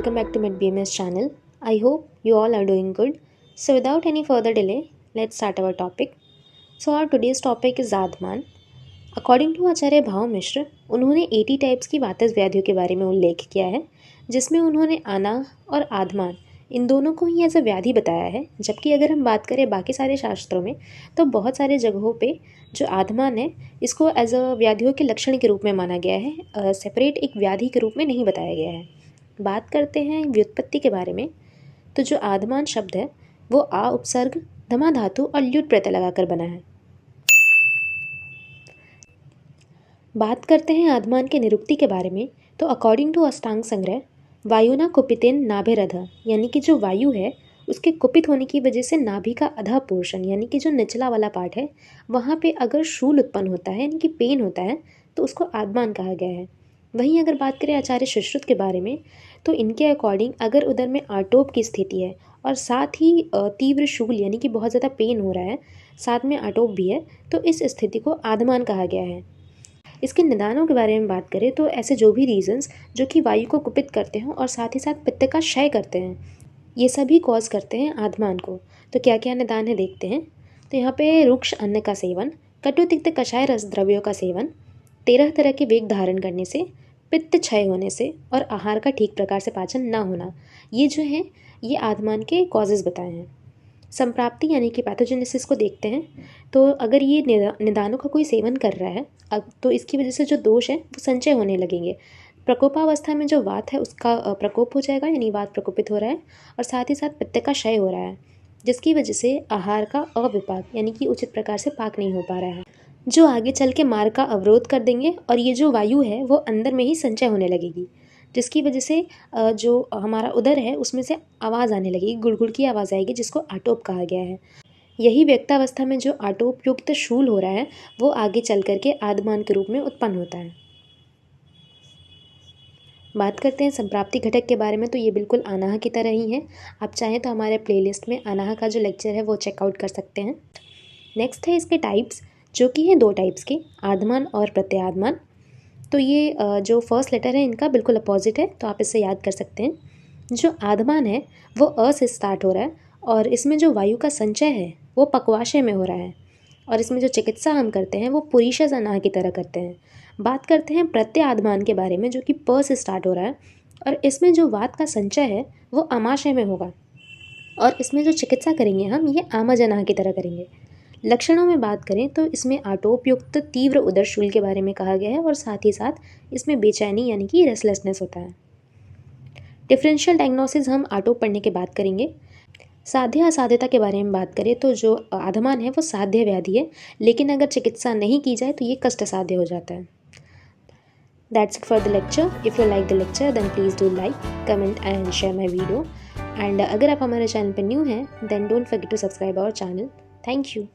welcome back to MedBMS channel. I hope you all are doing good. So without any further delay, let's start our topic. So our today's topic is आधमान. According to Acharya Bhava Mishra, उन्होंने 80 types की वातज व्याधियों के बारे में उल्लेख किया है, जिसमें उन्होंने आना और आधमान इन दोनों को ही एज अ व्याधि बताया है। जबकि अगर हम बात करें बाकी सारे शास्त्रों में, तो बहुत सारे जगहों पे जो आधमान है इसको एज अ व्याधियों के लक्षण के रूप में माना गया है, सेपरेट एक व्याधि के रूप में नहीं बताया गया है। बात करते हैं व्युत्पत्ति के बारे में, तो जो आधमान शब्द है वो आ उपसर्ग धमा धातु और ल्युट प्रत्यय लगाकर बना है। बात करते हैं आधमान के निरुक्ति के बारे में, तो अकॉर्डिंग टू अष्टांग संग्रह, वायुना कुपितेन नाभिरध, यानी कि जो वायु है उसके कुपित होने की वजह से नाभि का अधा पोर्शन यानी कि जो निचला वाला पार्ट है वहाँ पे अगर शूल उत्पन्न होता है यानी कि पेन होता है तो उसको आधमान कहा गया है। वहीं अगर बात करें आचार्य सुश्रुत के बारे में, तो इनके अकॉर्डिंग अगर उधर में आटोप की स्थिति है और साथ ही तीव्र शूल यानी कि बहुत ज़्यादा पेन हो रहा है, साथ में आटोप भी है, तो इस स्थिति को आधमान कहा गया है। इसके निदानों के बारे में बात करें तो ऐसे जो भी रीजंस जो कि वायु को कुपित करते हैं और साथ ही साथ पित्त का क्षय करते हैं, ये सभी कॉज करते हैं आधमान को। तो क्या क्या निदान है देखते हैं। तो यहाँ पे रुक्ष अन्न का सेवन, कटु तिक्त कषाय रस द्रव्यों का सेवन, 13 तरह के वेग धारण करने से, पित्त क्षय होने से और आहार का ठीक प्रकार से पाचन ना होना, ये जो है ये आधमान के कॉजेज़ बताए हैं। संप्राप्ति यानी कि पैथोजेनेसिस को देखते हैं, तो अगर ये निदानों का कोई सेवन कर रहा है तो इसकी वजह से जो दोष है वो संचय होने लगेंगे। प्रकोपावस्था में जो वात है उसका प्रकोप हो जाएगा यानी वात प्रकोपित हो रहा है, और साथ ही साथ पित्त का क्षय हो रहा है, जिसकी वजह से आहार का अविपाक यानी कि उचित प्रकार से पाक नहीं हो पा रहा है, जो आगे चल के मार्ग का अवरोध कर देंगे और ये जो वायु है वो अंदर में ही संचय होने लगेगी, जिसकी वजह से जो हमारा उदर है उसमें से आवाज़ आने लगेगी, गुड़गुड़ की आवाज़ आएगी, जिसको आटोप कहा गया है। यही व्यक्तावस्था में जो आटोप युक्त शूल हो रहा है वो आगे चल करके आधमान के रूप में उत्पन्न होता है। बात करते हैं संप्राप्ति घटक के बारे में, तो ये बिल्कुल अनाह की तरह ही है। आप चाहें तो हमारे प्लेलिस्ट में अनाह का जो लेक्चर है वो चेकआउट कर सकते हैं। नेक्स्ट है इसके टाइप्स, जो कि हैं 2 टाइप्स के, आधमान और प्रत्याधमान। तो ये जो फर्स्ट लेटर है इनका बिल्कुल अपोजिट है, तो आप इससे याद कर सकते हैं। जो आधमान है वो अ से स्टार्ट हो रहा है और इसमें जो वायु का संचय है वो पक्वाशय में हो रहा है, और इसमें जो चिकित्सा हम करते हैं वो पुरीशज अनाह की तरह करते हैं। बात करते हैं प्रत्याधमान के बारे में, जो कि प से स्टार्ट हो रहा है और इसमें जो वात का संचय है वो आमाशय में होगा, और इसमें जो चिकित्सा करेंगे हम ये आमज अनाह की तरह करेंगे। लक्षणों में बात करें तो इसमें आटोपयुक्त तीव्र उदरशूल के बारे में कहा गया है, और साथ ही साथ इसमें बेचैनी यानी कि रेस्टलेसनेस होता है। डिफरेंशियल डायग्नोसिस हम आटोप पढ़ने के बाद करेंगे। साध्य असाध्यता के बारे में बात करें तो जो आधमान है वो साध्य व्याधि है, लेकिन अगर चिकित्सा नहीं की जाए तो ये कष्ट साध्य हो जाता है। That's it for the lecture. If you like the lecture then please do like, comment and share my video. And अगर आप हमारे चैनल पर न्यू हैं then don't forget to subscribe our channel. Thank you.